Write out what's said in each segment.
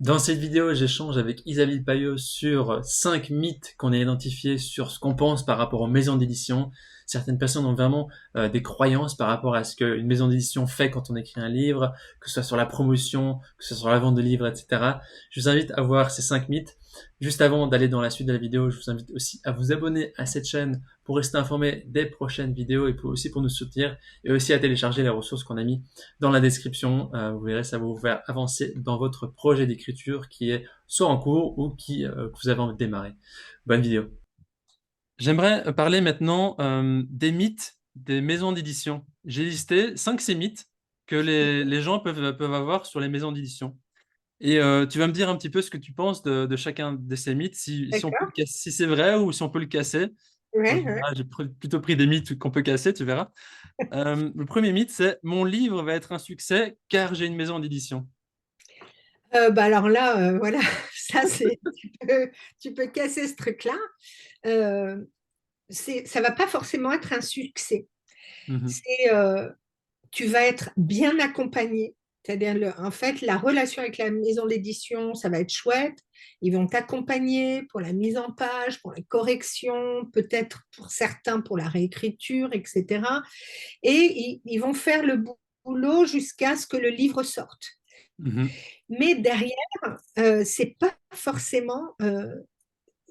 Dans cette vidéo, j'échange avec Isabelle Payot sur 5 mythes qu'on a identifiés sur ce qu'on pense par rapport aux maisons d'édition. Certaines personnes ont vraiment des croyances par rapport à ce qu'une maison d'édition fait quand on écrit un livre, que ce soit sur la promotion, que ce soit sur la vente de livres, etc. Je vous invite à voir ces 5 mythes. Juste avant d'aller dans la suite de la vidéo, je vous invite aussi à vous abonner à cette chaîne pour rester informé des prochaines vidéos et aussi pour nous soutenir, et aussi à télécharger les ressources qu'on a mis dans la description. Vous verrez, ça va vous faire avancer dans votre projet d'écriture qui est soit en cours ou que vous avez envie de démarrer. Bonne vidéo. J'aimerais parler maintenant des mythes des maisons d'édition. J'ai listé 5 mythes que les gens peuvent avoir sur les maisons d'édition. Et tu vas me dire un petit peu ce que tu penses de chacun de ces mythes, si on peut D'accord. si c'est vrai ou si on peut le casser. En Ouais, ouais. général, j'ai plutôt pris des mythes qu'on peut casser, tu verras. Le premier mythe, c'est mon livre va être un succès car j'ai une maison d'édition. Bah alors là, voilà, ça c'est, tu peux casser ce truc-là. Euh, ça va pas forcément être un succès. Mhm. C'est, tu vas être bien accompagné. C'est-à-dire, en fait, la relation avec la maison d'édition, ça va être chouette. Ils vont t'accompagner pour la mise en page, pour la correction, peut-être pour certains pour la réécriture, etc. Et ils vont faire le boulot jusqu'à ce que le livre sorte. Mhm. Mais derrière, euh, c'est pas forcément, euh,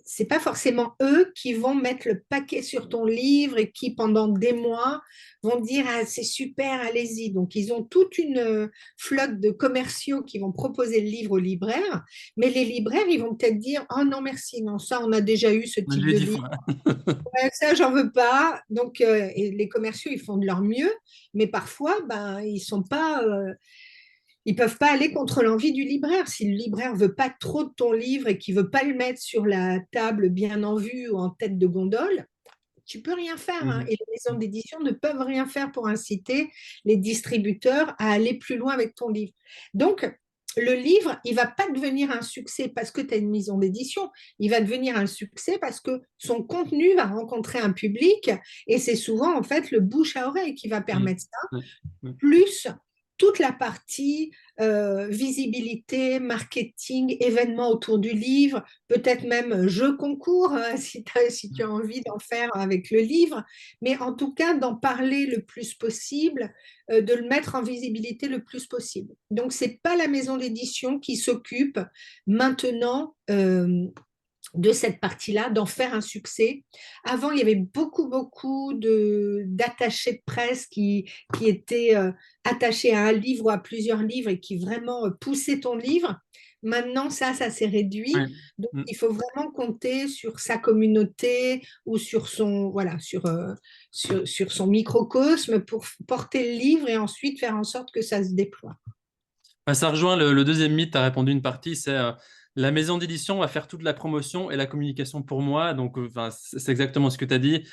c'est pas forcément eux qui vont mettre le paquet sur ton livre et qui, pendant des mois, vont dire ah, c'est super, allez-y. Donc, ils ont toute une flotte de commerciaux qui vont proposer le livre aux libraires, mais les libraires, ils vont peut-être dire oh non, merci, non, ça, on a déjà eu ce Je type l'ai de dit livre. fois. Ouais, ça, j'en veux pas. Donc, et les commerciaux, ils font de leur mieux, mais parfois, ben, ils peuvent pas aller contre l'envie du libraire. Si le libraire veut pas trop de ton livre et qu'il veut pas le mettre sur la table bien en vue ou en tête de gondole, tu peux rien faire, hein. Mhm. Et les maisons d'édition ne peuvent rien faire pour inciter les distributeurs à aller plus loin avec ton livre. Donc, le livre, il va pas devenir un succès parce que tu as une maison d'édition. Il va devenir un succès parce que son contenu va rencontrer un public et c'est souvent en fait le bouche à oreille qui va Mhm. permettre ça, Ouais. Ouais. plus toute la partie visibilité, marketing, événements autour du livre, peut-être même jeu concours si tu as envie d'en faire avec le livre, mais en tout cas d'en parler le plus possible, de le mettre en visibilité le plus possible. Donc, ce n'est pas la maison d'édition qui s'occupe maintenant de cette partie-là, d'en faire un succès. Avant, il y avait beaucoup d'attachés de presse qui étaient attachés à un livre ou à plusieurs livres et qui vraiment poussaient ton livre. Maintenant, ça s'est réduit. Ouais. Donc, Mhm. il faut vraiment compter sur sa communauté ou sur son, voilà, sur son microcosme pour porter le livre et ensuite faire en sorte que ça se déploie. Bah, ça rejoint le deuxième mythe, tu as répondu une partie, c'est la maison d'édition va faire toute la promotion et la communication pour moi. Donc, enfin, c'est exactement ce que tu as dit.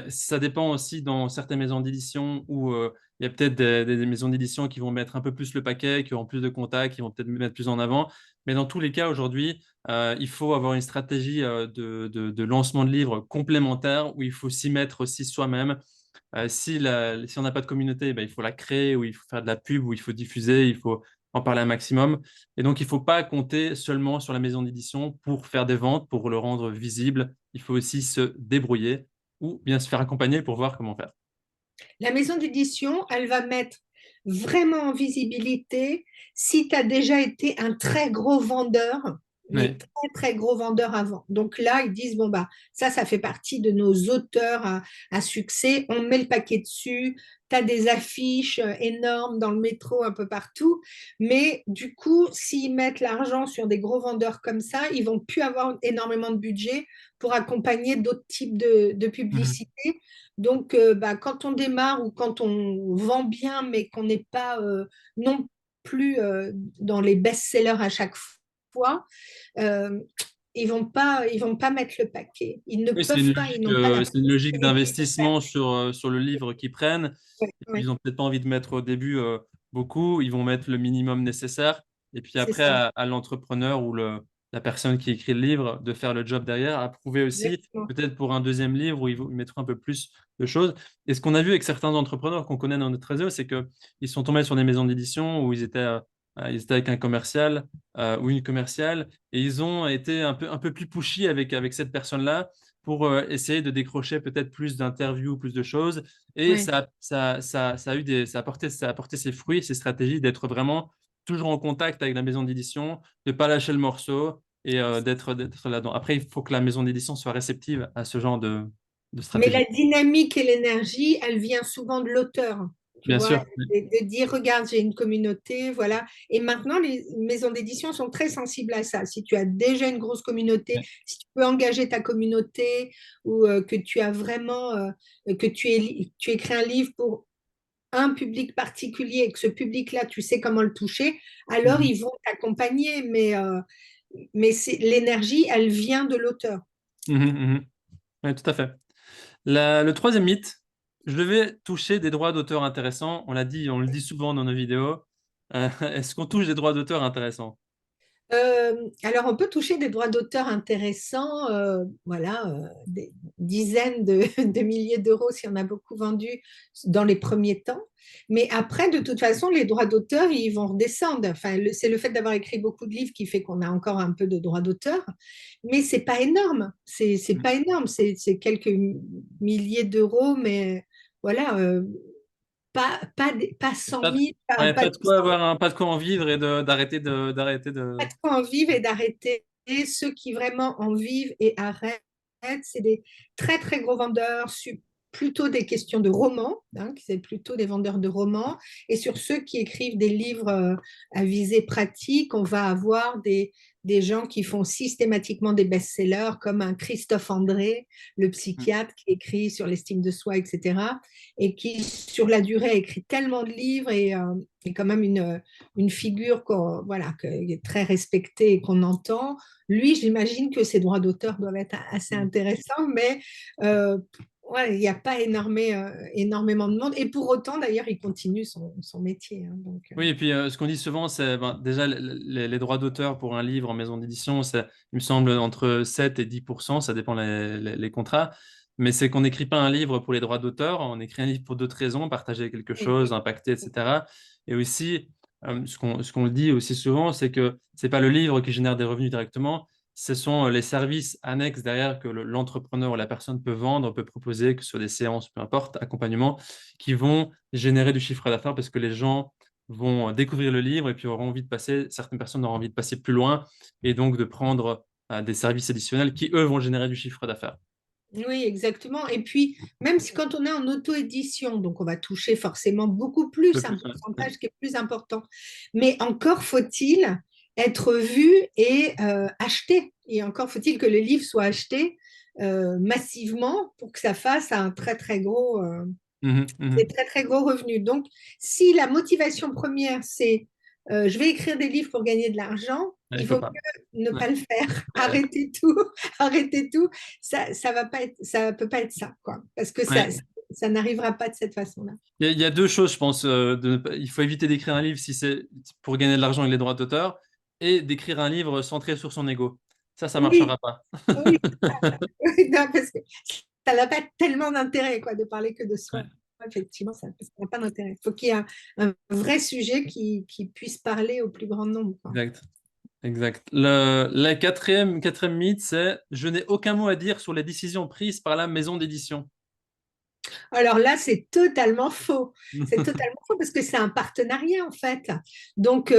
Ça dépend aussi dans certaines maisons d'édition où il y a peut-être des maisons d'édition qui vont mettre un peu plus le paquet, qui auront plus de contacts, qui vont peut-être me mettre plus en avant. Mais dans tous les cas, aujourd'hui, il faut avoir une stratégie de lancement de livres complémentaire où il faut s'y mettre aussi soi-même. Si on n'a pas de communauté, ben, il faut la créer, ou il faut faire de la pub, ou il faut diffuser, il faut en parler un maximum. Et donc, il ne faut pas compter seulement sur la maison d'édition pour faire des ventes, pour le rendre visible. Il faut aussi se débrouiller ou bien se faire accompagner pour voir comment faire. La maison d'édition, elle va mettre vraiment en visibilité si tu as déjà été un très gros vendeur, mais Oui. très gros vendeur avant. Donc là, ils disent, bon, bah, ça fait partie de nos auteurs à succès. On met le paquet dessus. Tu as des affiches énormes dans le métro un peu partout. Mais du coup, s'ils mettent l'argent sur des gros vendeurs comme ça, ils vont plus avoir énormément de budget pour accompagner d'autres types de Mhm. publicité. Donc, bah, quand on démarre ou quand on vend bien, mais qu'on n'est pas non plus dans les best-sellers à chaque fois, euh, ils vont pas mettre le paquet. Ils ne Oui, peuvent pas, ils n'ont pas la c'est une logique possibilité de faire. d'investissement sur le livre qu'ils prennent. Ouais, Et puis, ils ouais, n'ont peut-être pas envie de mettre au début beaucoup. Ils vont mettre le minimum nécessaire. Et puis c'est après, ça, à l'entrepreneur ou la personne qui écrit le livre de faire le job derrière, à prouver aussi, exactement. peut-être pour un deuxième livre où ils mettront un peu plus de choses. Et ce qu'on a vu avec certains entrepreneurs qu'on connaît dans notre réseau, c'est qu'ils sont tombés sur des maisons d'édition où ils étaient Ils étaient avec un commercial ou une commerciale et ils ont été un peu plus pushy avec cette personne-là pour essayer de décrocher peut-être plus d'interviews, plus de choses. Et Ouais. ça a porté ses fruits, ses stratégies d'être vraiment toujours en contact avec la maison d'édition, de ne pas lâcher le morceau et d'être là-dedans. Après, il faut que la maison d'édition soit réceptive à ce genre de Mais stratégie. la dynamique et l'énergie, elle vient souvent de l'auteur, tu Bien vois, sûr. de dire, regarde, j'ai une communauté, voilà. Et maintenant, les maisons d'édition sont très sensibles à ça. Si tu as déjà une grosse communauté, si tu peux engager ta communauté ou que tu as vraiment, que tu écris un livre pour un public particulier et que ce public-là, tu sais comment le toucher, alors Mhm. ils vont t'accompagner. Mais l'énergie, elle vient de l'auteur. Mhm, mhm. Ouais, tout à fait. Le troisième mythe, je devais toucher des droits d'auteur intéressants. On l'a dit, on le dit souvent dans nos vidéos. Est-ce qu'on touche des droits d'auteur intéressants? Alors, on peut toucher des droits d'auteur intéressants, voilà, des dizaines de, de milliers d'euros si on a beaucoup vendu dans les premiers temps. Mais après, de toute façon, les droits d'auteur, ils vont redescendre. Enfin, c'est le fait d'avoir écrit beaucoup de livres qui fait qu'on a encore un peu de droits d'auteur, mais c'est pas énorme. C'est pas énorme. C'est quelques milliers d'euros, mais voilà, pas 100 Pas de, 000, ouais, pas pas de quoi 200 avoir pas de quoi en vivre et d'arrêter pas de. de quoi en vivre et d'arrêter. Ceux qui vraiment en vivent et arrêtent, c'est des très très gros vendeurs, plutôt des questions de romans, hein, c'est plutôt des vendeurs de romans. Et sur ceux qui écrivent des livres à visée pratique, on va avoir des gens qui font systématiquement des best-sellers, comme un Christophe André, le psychiatre qui écrit sur l'estime de soi, etc. Et qui, sur la durée, a écrit tellement de livres et est quand même une figure voilà, qui est très respectée et qu'on entend. Lui, j'imagine que ses droits d'auteur doivent être assez intéressants, mais ouais, il n'y a pas énormément de monde. Et pour autant, d'ailleurs, il continue son métier, hein, donc, Oui, et puis ce qu'on dit souvent, c'est ben, déjà les droits d'auteur pour un livre en maison d'édition, c'est, il me semble, entre 7 et 10%, ça dépend les contrats. Mais c'est qu'on n'écrit pas un livre pour les droits d'auteur, on écrit un livre pour d'autres raisons, partager quelque oui, chose, impacter, etc. Et aussi, ce qu'on le dit aussi souvent, c'est que c'est pas le livre qui génère des revenus directement, ce sont les services annexes derrière que l'entrepreneur ou la personne peut vendre, peut proposer, que ce soit des séances, peu importe, accompagnement, qui vont générer du chiffre d'affaires parce que les gens vont découvrir le livre et puis auront envie de passer, certaines personnes auront envie de passer plus loin et donc de prendre des services additionnels qui, eux, vont générer du chiffre d'affaires. oui, exactement. Et puis, même si quand on est en auto-édition, donc on va toucher forcément beaucoup plus, Le un plus, ouais. pourcentage qui est plus important. Mais encore faut-il être vu et acheté. Et encore faut-il que le livre soit acheté massivement pour que ça fasse un très, très gros, Mhm, des mhm. très très gros revenus. Donc, si la motivation première, c'est je vais écrire des livres pour gagner de l'argent, Ouais, il il faut vaut pas. mieux ne Ouais. pas le faire. Ouais. Arrêtez tout, arrêtez tout. Ça va pas être, ça peut pas être ça, quoi. Parce que Ouais. ça n'arrivera pas de cette façon-là. Il y a deux choses, je pense. Il faut éviter d'écrire un livre si c'est pour gagner de l'argent et les droits d'auteur et d'écrire un livre centré sur son ego. Ça Oui, marchera pas. oui, oui, non, parce que ça n'a pas tellement d'intérêt, quoi, de parler que de Ouais, soi. Effectivement, ça n'a pas d'intérêt. Il faut qu'il y ait un vrai sujet qui puisse parler au plus grand nombre, quoi. exact. Exact. La quatrième mythe, c'est je n'ai aucun mot à dire sur les décisions prises par la maison d'édition. Alors là, c'est totalement faux. C'est totalement faux parce que c'est un partenariat en fait. Donc,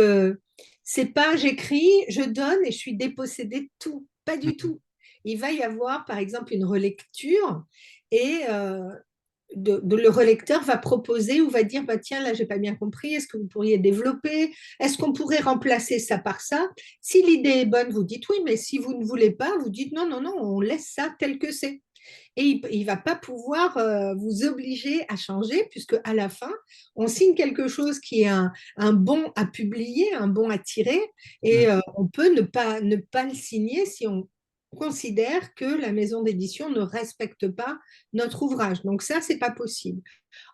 c'est pas j'écris, je donne et je suis dépossédée de tout. Pas du tout. Il va y avoir par exemple une relecture et le relecteur va proposer ou va dire bah, tiens, là, j'ai pas bien compris, est-ce que vous pourriez développer? Est-ce qu'on pourrait remplacer ça par ça? Si l'idée est bonne, vous dites oui, mais si vous ne voulez pas, vous dites non, non, non, on laisse ça tel que c'est. Et il ne va pas pouvoir vous obliger à changer, puisque à la fin, on signe quelque chose qui est un bon à publier, un bon à tirer, et on peut ne pas le signer si on considère que la maison d'édition ne respecte pas notre ouvrage. Donc ça, c'est pas possible.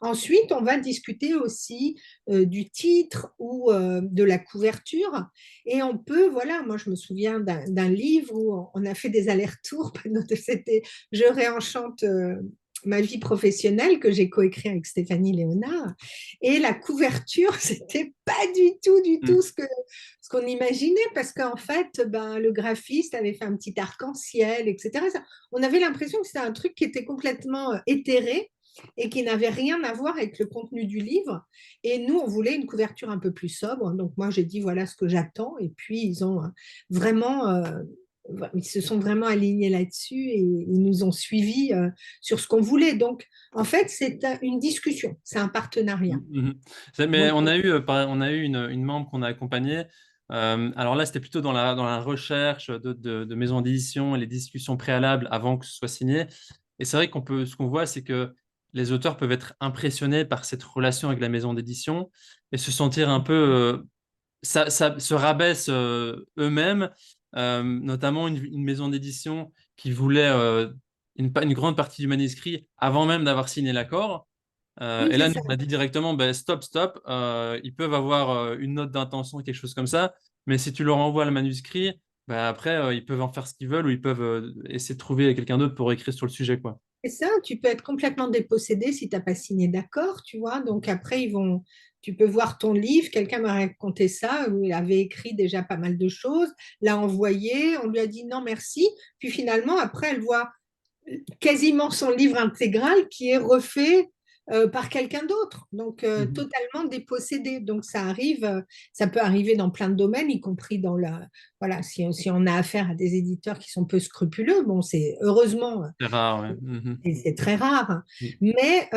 Ensuite, on va discuter aussi du titre ou de la couverture. Et on peut, voilà, moi je me souviens d'un livre où on a fait des allers-retours. C'était Je réenchante ma vie professionnelle que j'ai coécrit avec Stéphanie Léonard. Et la couverture, c'était pas du tout Mm. ce qu'on imaginait parce qu'en fait, ben, le graphiste avait fait un petit arc-en-ciel, etc. On avait l'impression que c'était un truc qui était complètement éthéré et qui n'avait rien à voir avec le contenu du livre. Et nous, on voulait une couverture un peu plus sobre. Donc moi, j'ai dit, voilà ce que j'attends. Et puis, ils ont vraiment ils se sont vraiment alignés là-dessus et ils nous ont suivis sur ce qu'on voulait. Donc, en fait, c'est une discussion, c'est un partenariat. Mhm. Mais Donc, on a eu une membre qu'on a accompagnée. Alors là, c'était plutôt dans la recherche de maisons d'édition et les discussions préalables avant que ce soit signé. Et c'est vrai ce qu'on voit, c'est que les auteurs peuvent être impressionnés par cette relation avec la maison d'édition et se sentir un peu, ça se rabaisse eux-mêmes, notamment une maison d'édition qui voulait une grande partie du manuscrit avant même d'avoir signé l'accord. oui, Et c'est là, nous, ça. on a dit directement, ben, stop, stop. Ils peuvent avoir une note d'intention, quelque chose comme ça. Mais si tu leur envoies le manuscrit, ben, après, ils peuvent en faire ce qu'ils veulent ou ils peuvent essayer de trouver quelqu'un d'autre pour écrire sur le sujet, quoi. C'est ça, tu peux être complètement dépossédé si tu n'as pas signé d'accord, tu vois. Donc après, tu peux voir ton livre. Quelqu'un m'a raconté ça, où il avait écrit déjà pas mal de choses, l'a envoyé, on lui a dit non, merci. Puis finalement, après, elle voit quasiment son livre intégral qui est refait par quelqu'un d'autre, donc Mhm. totalement dépossédé. Donc ça arrive, ça peut arriver dans plein de domaines, y compris voilà, si on a affaire à des éditeurs qui sont peu scrupuleux, bon, c'est heureusement, C'est rare, ouais. Mhm. et c'est très rare, Oui. mais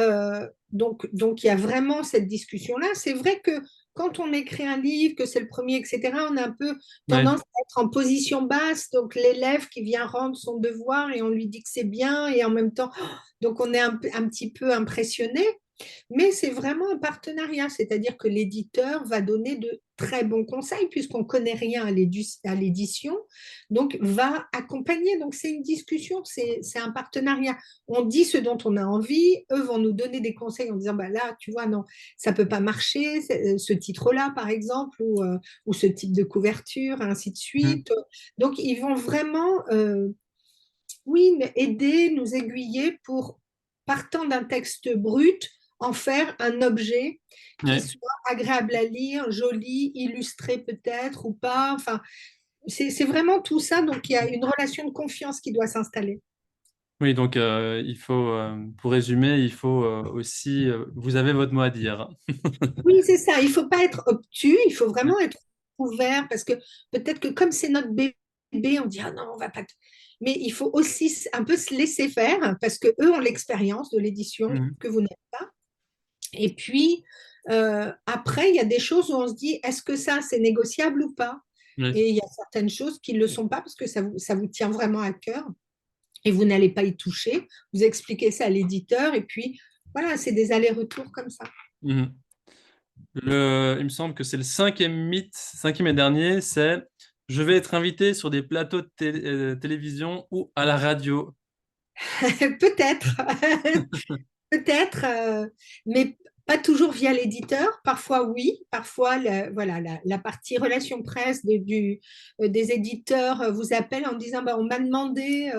donc il y a vraiment cette discussion-là. C'est vrai que quand on écrit un livre, que c'est le premier, etc., on a un peu Ouais. tendance à être en position basse, donc l'élève qui vient rendre son devoir et on lui dit que c'est bien, et en même temps, donc on est un petit peu impressionné. Mais c'est vraiment un partenariat, c'est-à-dire que l'éditeur va donner de très bons conseils puisqu'on ne connaît rien à l'édition, donc va accompagner. Donc c'est une discussion, c'est un partenariat. On dit ce dont on a envie, eux vont nous donner des conseils en disant, bah là, tu vois, non, ça ne peut pas marcher, ce titre-là, par exemple, ou ce type de couverture, ainsi de Mhm. suite. Donc ils vont vraiment, oui, aider, nous aiguiller pour, partant d'un texte brut, en faire un objet qui Ouais. soit agréable à lire, joli, illustré peut-être ou pas. Enfin, c'est vraiment tout ça. Donc, il y a une relation de confiance qui doit s'installer. Oui, donc pour résumer, il faut aussi, vous avez votre mot à dire. Oui, c'est ça. Il ne faut pas être obtus, il faut vraiment être ouvert parce que peut-être que comme c'est notre bébé, on dit ah non, on va pas. Mais il faut aussi un peu se laisser faire parce que eux ont l'expérience de l'édition Mhm. que vous n'avez pas. Et puis, après, il y a des choses où on se dit, est-ce que ça, c'est négociable ou pas? Oui. Et il y a certaines choses qui ne le sont pas parce que ça vous tient vraiment à cœur et vous n'allez pas y toucher. Vous expliquez ça à l'éditeur et puis, voilà, c'est des allers-retours comme ça. Mhm. Il me semble que c'est le cinquième mythe, cinquième et dernier, c'est je vais être invité sur des plateaux de télévision ou à la radio. Peut-être, peut-être, mais pas toujours via l'éditeur. Parfois, oui. Parfois, voilà, la partie relation presse des éditeurs vous appelle en disant bah, on m'a demandé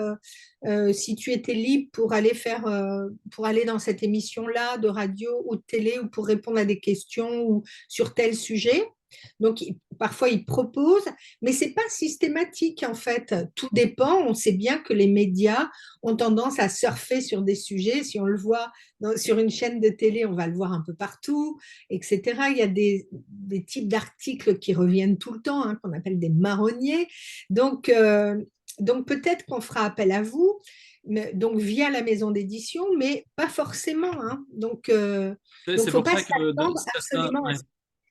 si tu étais libre pour aller dans cette émission-là de radio ou de télé ou pour répondre à des questions ou sur tel sujet. Donc, parfois, ils proposent, mais c'est pas systématique en fait. Tout dépend. On sait bien que les médias ont tendance à surfer sur des sujets. Si on le voit sur une chaîne de télé, on va le voir un peu partout, etc. Il y a des types d'articles qui reviennent tout le temps, hein, qu'on appelle des marronniers. Donc, donc peut-être qu'on fera appel à vous, donc via la maison d'édition, mais pas forcément. Hein. Donc C'est faut pour pas ça que s'attendre absolument à ouais, ça.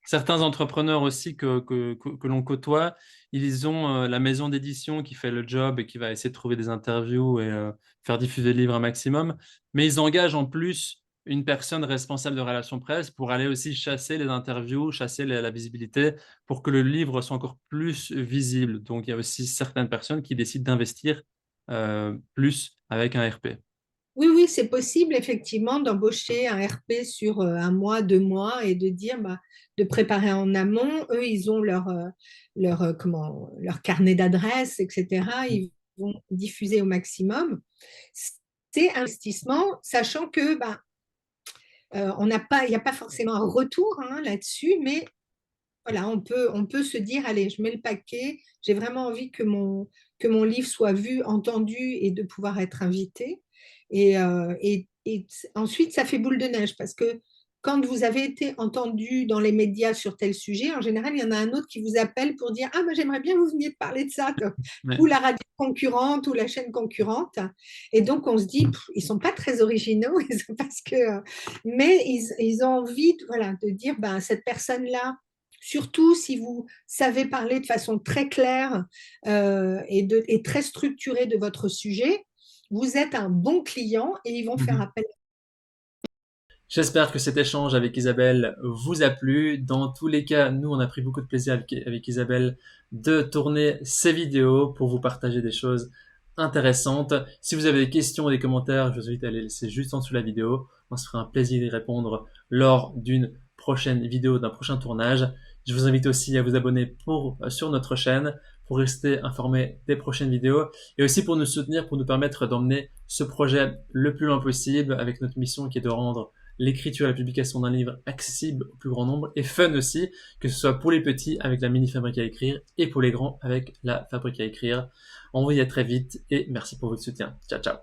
certains entrepreneurs aussi que l'on côtoie, ils ont la maison d'édition qui fait le job et qui va essayer de trouver des interviews et faire diffuser le livre un maximum. Mais ils engagent en plus une personne responsable de relations presse pour aller aussi chasser les interviews, chasser la visibilité pour que le livre soit encore plus visible. Donc il y a aussi certaines personnes qui décident d'investir plus avec un RP. Oui, oui, c'est possible effectivement d'embaucher un RP sur un mois, 2 mois et de dire bah, de préparer en amont. Eux, ils ont leur carnet d'adresses, etc. Ils vont diffuser au maximum. c'est investissement, sachant que ben, il n'y a pas forcément un retour hein, là-dessus, mais voilà, on peut se dire, allez, je mets le paquet, j'ai vraiment envie que mon livre soit vu, entendu et de pouvoir être invité. Et ensuite, ça fait boule de neige parce que quand vous avez été entendu dans les médias sur tel sujet, en général, il y en a un autre qui vous appelle pour dire, ah, mais j'aimerais bien que vous veniez de parler de ça, Ouais. ou la radio concurrente, ou la chaîne concurrente. Et donc, on se dit, ils sont pas très originaux, parce que, mais ils ont envie voilà, de dire, ben, cette personne-là, surtout si vous savez parler de façon très claire et très structurée de votre sujet, vous êtes un bon client et ils vont faire Mhm. appel. J'espère que cet échange avec Isabelle vous a plu. Dans tous les cas, nous, on a pris beaucoup de plaisir avec Isabelle de tourner ces vidéos pour vous partager des choses intéressantes. Si vous avez des questions ou des commentaires, je vous invite à les laisser juste en dessous de la vidéo. On se fera un plaisir d'y répondre lors d'une prochaine vidéo, d'un prochain tournage. Je vous invite aussi à vous abonner sur notre chaîne pour rester informé des prochaines vidéos et aussi pour nous soutenir, pour nous permettre d'emmener ce projet le plus loin possible avec notre mission qui est de rendre l'écriture et la publication d'un livre accessible au plus grand nombre et fun aussi, que ce soit pour les petits avec la mini fabrique à écrire et pour les grands avec la fabrique à écrire. On vous dit à très vite et merci pour votre soutien. Ciao, ciao.